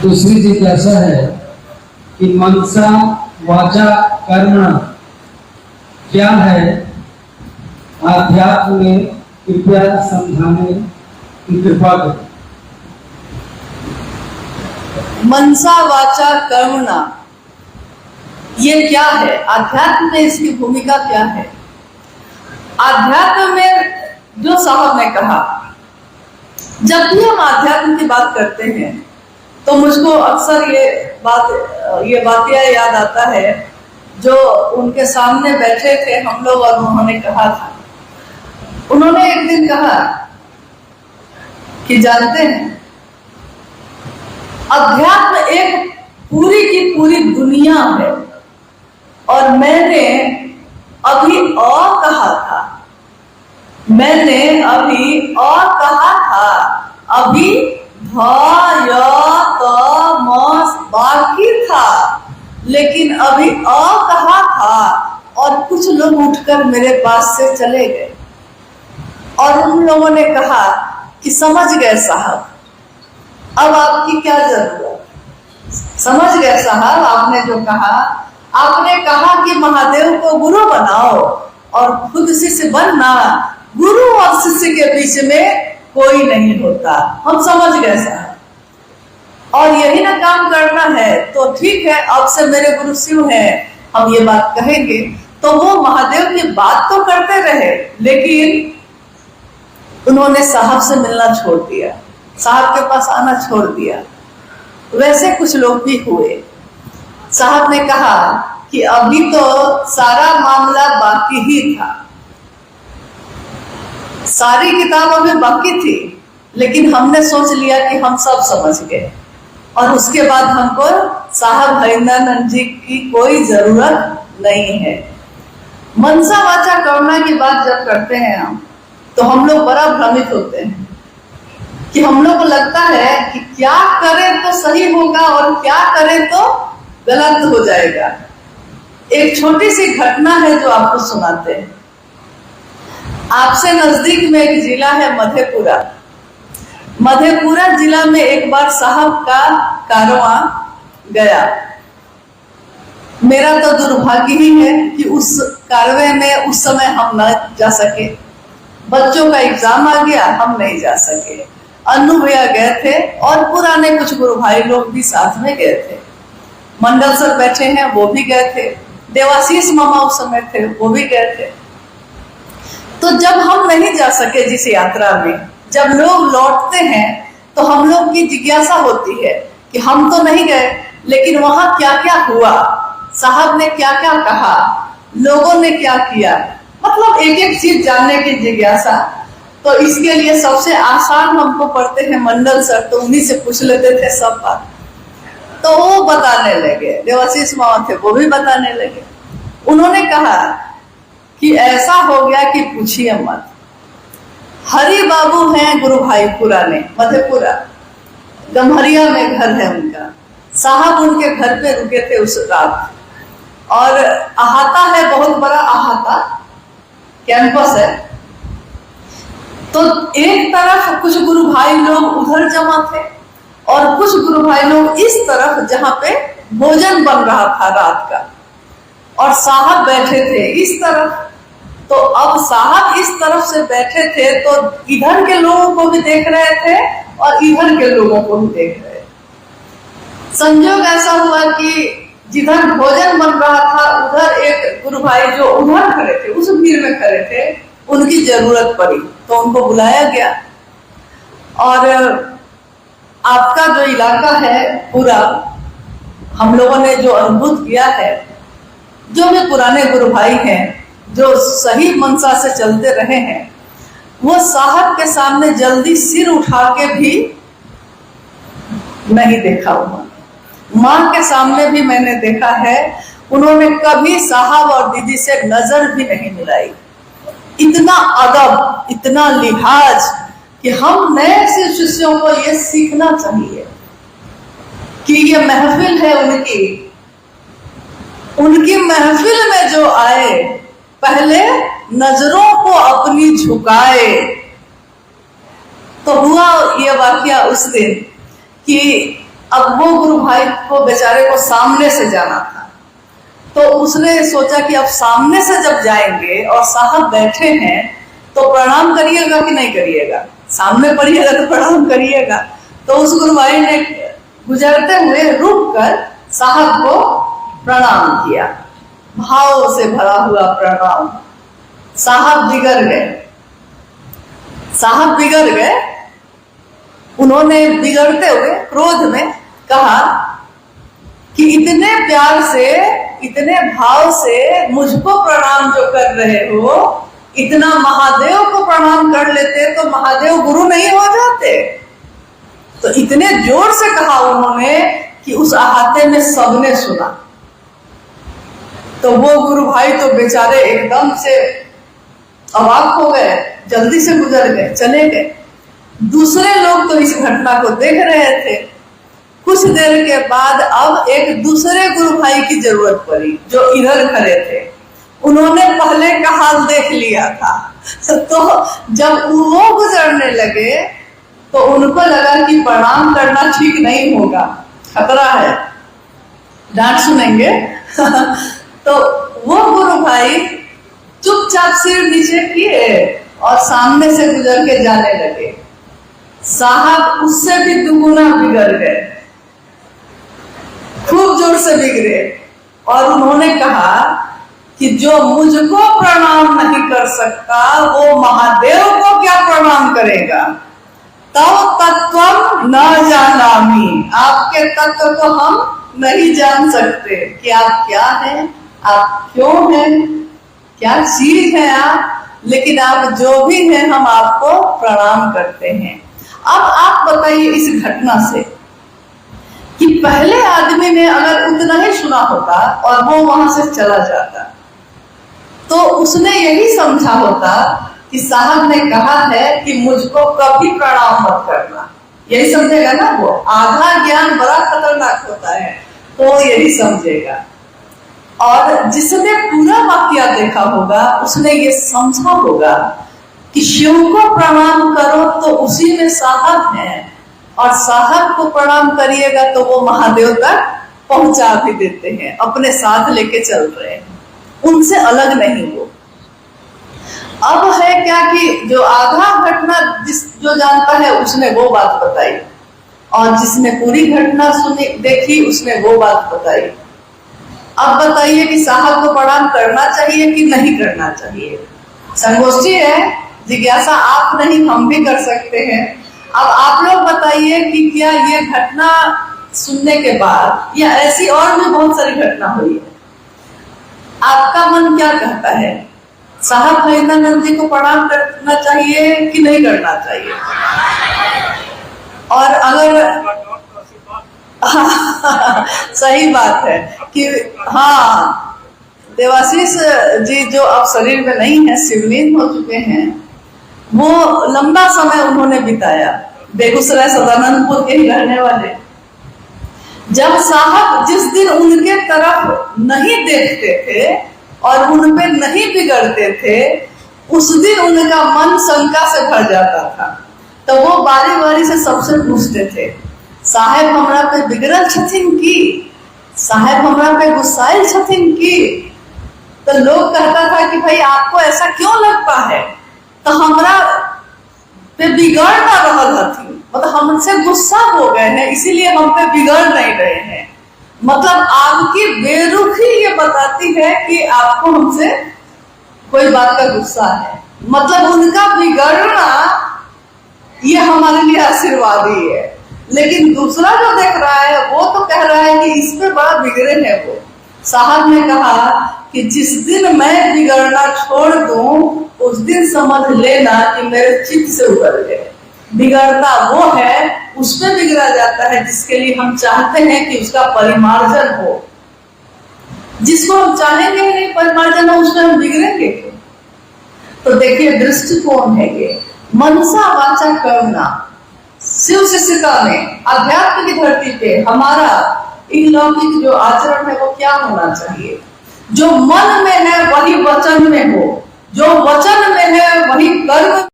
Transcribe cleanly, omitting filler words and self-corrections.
दूसरी जिज्ञासा है कि मनसा वाचा कर्म क्या है, आध्यात्म में कृपया समझाने की कृपा करें। मनसा वाचा कर्मणा ये क्या है? आध्यात्म में इसकी भूमिका क्या है? आध्यात्म में जो साहब ने कहा, जब भी हम आध्यात्म की बात करते हैं तो मुझको अक्सर ये वाकया याद आता है जो उनके सामने बैठे थे हम लोग और उन्होंने कहा था। उन्होंने एक दिन कहा कि जानते हैं अध्यात्म एक पूरी की पूरी दुनिया है और मैंने अभी और कहा था, अभी बाकी था, लेकिन अभी और कहा था और कुछ लोग उठकर मेरे पास से चले गए और उन लोगों ने कहा कि समझ गए साहब, अब आपकी क्या जरूरत? समझ गए साहब, आपने जो कहा, आपने कहा कि महादेव को गुरु बनाओ और खुद शिष्य बनना, गुरु और शिष्य के बीच में कोई नहीं होता। हम समझ गए साहब, और यही ना काम करना है तो ठीक है, अब से मेरे गुरु शिव हैं, हम ये बात कहेंगे। तो वो महादेव की बात तो करते रहे, लेकिन उन्होंने साहब से मिलना छोड़ दिया, साहब के पास आना छोड़ दिया। वैसे कुछ लोग भी हुए। साहब ने कहा कि अभी तो सारा मामला बाकी ही था, सारी किताब अभी बाकी थी, लेकिन हमने सोच लिया कि हम सब समझ गए और उसके बाद हमको साहब हरिंद्रानंद जी की कोई जरूरत नहीं है। मनसा वाचा कर्मणा की बात जब करते हैं हम, तो हम लोग बड़ा भ्रमित होते हैं कि हम लोग को लगता है कि क्या करें तो सही होगा और क्या करें तो गलत हो जाएगा। एक छोटी सी घटना है जो आपको सुनाते हैं। आपसे नजदीक में एक जिला है मधेपुरा। मधेपुरा जिला में एक बार साहब का कारवां गया। मेरा तो दुर्भाग्य ही है कि उस कारवे में उस समय हम न जा सके, बच्चों का एग्जाम आ गया, हम नहीं जा सके। अन्नू भैया गए थे और पुराने कुछ गुरु भाई लोग भी साथ में गए थे। मंडल सर बैठे हैं, वो भी गए थे। देवाशीष मामा उस समय थे, वो भी गए थे। तो जब हम नहीं जा सके जिस यात्रा में, जब लोग लौटते हैं तो हम लोग की जिज्ञासा होती है कि हम तो नहीं गए, लेकिन वहां क्या क्या हुआ, साहब ने क्या क्या कहा, लोगों ने क्या किया, मतलब एक एक चीज जानने की जिज्ञासा। तो इसके लिए सबसे आसान हमको पढ़ते हैं मंडल सर, तो उन्हीं से पूछ लेते थे सब बात। तो वो बताने लगे, देवाशीष मामा थे, वो भी बताने लगे। उन्होंने कहा कि ऐसा हो गया कि पूछिए मत। हरि बाबू हैं गुरु भाई पुराने, मधेपुरा गम्हरिया में घर है उनका। साहब उनके घर पे रुके थे उस रात, और अहाता है, बहुत बड़ा अहाता कैंपस है। तो एक तरफ कुछ गुरु भाई लोग उधर जमा थे और कुछ गुरु भाई लोग इस तरफ जहां पे भोजन बन रहा था रात का, और साहब बैठे थे इस तरफ। तो अब साहब इस तरफ से बैठे थे तो इधर के लोगों को भी देख रहे थे और इधर के लोगों को भी देख रहे थे। संयोग ऐसा हुआ कि जिधर भोजन बन रहा था उधर एक गुरु भाई जो उधर खड़े थे, उस भीड़ में खड़े थे, उनकी जरूरत पड़ी तो उनको बुलाया गया। और आपका जो इलाका है पूरा, हम लोगों ने जो अनुभव किया है, जो भी पुराने गुरु भाई हैं जो सही मनसा से चलते रहे हैं, वो साहब के सामने जल्दी सिर उठा के भी नहीं देखा हुआ। माँ के सामने भी मैंने देखा है, उन्होंने कभी साहब और दीदी से नजर भी नहीं मिलाई। इतना अदब, इतना लिहाज कि हम नए शिष्यों को ये सीखना चाहिए कि ये महफिल है उनकी महफिल में जो आए पहले नजरों को अपनी झुकाए। तो हुआ ये वाकया उस दिन कि अब वो गुरु भाई को बेचारे को सामने से जाना था, तो उसने सोचा कि अब सामने से जब जाएंगे और साहब बैठे हैं तो प्रणाम करिएगा कि नहीं करिएगा, सामने पढ़िएगा तो प्रणाम करिएगा। तो उस गुरु भाई ने गुजरते हुए रुक कर साहब को प्रणाम किया, भाव से भरा हुआ प्रणाम। साहब बिगड़ गए, साहब बिगड़ गए। उन्होंने बिगड़ते हुए क्रोध में कहा कि इतने प्यार से, इतने भाव से मुझको प्रणाम जो कर रहे हो, इतना महादेव को प्रणाम कर लेते तो महादेव गुरु नहीं हो जाते। तो इतने जोर से कहा उन्होंने कि उस अहाते में सबने सुना। तो वो गुरु भाई तो बेचारे एकदम से अवाक हो गए, जल्दी से गुजर गए, चले गए। दूसरे लोग तो इस घटना को देख रहे थे। कुछ देर के बाद अब एक दूसरे गुरु भाई की जरूरत पड़ी जो इधर खड़े थे। उन्होंने पहले का हाल देख लिया था, तो जब वो गुजरने लगे तो उनको लगा कि प्रणाम करना ठीक नहीं होगा, खतरा है, डांट सुनेंगे। तो वो गुरु भाई चुपचाप सिर नीचे किए और सामने से गुजर के जाने लगे। साहब उससे भी दुगुना बिगड़ गए, खूब जोर से बिगड़े, और उन्होंने कहा कि जो मुझको प्रणाम नहीं कर सकता वो महादेव को क्या प्रणाम करेगा। तव तत्वम न जानामि, आपके तत्व को हम नहीं जान सकते कि आप क्या हैं, आप क्यों हैं, क्या चीज है आप, लेकिन आप जो भी हैं हम आपको प्रणाम करते हैं। अब आप बताइए इस घटना से कि पहले आदमी ने अगर उतना ही सुना होता और वो वहां से चला जाता तो उसने यही समझा होता कि साहब ने कहा है कि मुझको कभी प्रणाम मत करना, यही समझेगा ना। वो आधा ज्ञान बड़ा खतरनाक होता है, तो यही समझेगा। और जिसने पूरा वाकया देखा होगा उसने ये समझा होगा कि शिव को प्रणाम करो तो उसी में साहब है, और साहब को प्रणाम करिएगा तो वो महादेव तक पहुंचा भी देते हैं, अपने साथ लेके चल रहे हैं, उनसे अलग नहीं वो। अब है क्या कि जो आधा घटना जो जानता है उसने वो बात बताई, और जिसने पूरी घटना सुनी देखी उसने वो बात बताई। अब बताइए कि साहब को प्रणाम करना चाहिए कि नहीं करना चाहिए। संगोष्ठी है, जिज्ञासा आप नहीं हम भी कर सकते हैं। अब आप लोग बताइए कि क्या ये घटना सुनने के बाद या ऐसी और भी बहुत सारी घटना हुई है, आपका मन क्या कहता है? साहब भैरवानंद जी को प्रणाम करना चाहिए कि नहीं करना चाहिए? और अगर सही बात है कि हाँ, देवाशीष जी जो अब शरीर में नहीं है, शिवलीन हो चुके हैं, वो लंबा समय उन्होंने बिताया बेगूसराय सदानंदपुर के ही रहने वाले। जब साहब जिस दिन उनके तरफ नहीं देखते थे और उन पे नहीं बिगड़ते थे, उस दिन उनका मन शंका से भर जाता था। तो वो बारी बारी से सबसे पूछते थे, साहेब हमरा पे बिगड़ल छथिन की, साहेब हमरा पे गुस्साइल छथिन की। तो लोग कहता था कि भाई आपको ऐसा क्यों लगता है? तो हमरा पे बिगड़ ना रहल हथिन, मतलब हमसे गुस्सा हो गए हैं इसीलिए हम पे बिगड़ नहीं रहे हैं। मतलब आपकी बेरुखी ये बताती है कि आपको हमसे कोई बात का गुस्सा है। मतलब उनका बिगड़ना ये हमारे लिए आशीर्वाद ही है। लेकिन दूसरा जो देख रहा है वो तो कह रहा है कि इस पे बड़ा बिगड़े हैं वो। साहब ने कहा कि जिस दिन मैं बिगड़ना छोड़ दूं उस दिन समझ लेना कि मेरे चित्त से उतर गए। बिगड़ता वो है, उस पे बिगड़ा जाता है जिसके लिए हम चाहते हैं कि उसका परिमार्जन हो। जिसको हम चाहेंगे नहीं परिमार्जन हो, उसमें हम बिगड़ेंगे। तो देखिए दृष्टिकोण है ये, मनसा वाचा कर्मणा। शिव शिष्यता में अध्यात्म की धरती पे हमारा इलौकिक जो आचरण है वो क्या होना चाहिए? जो मन में है वही वचन में हो, जो वचन में है वही कर्म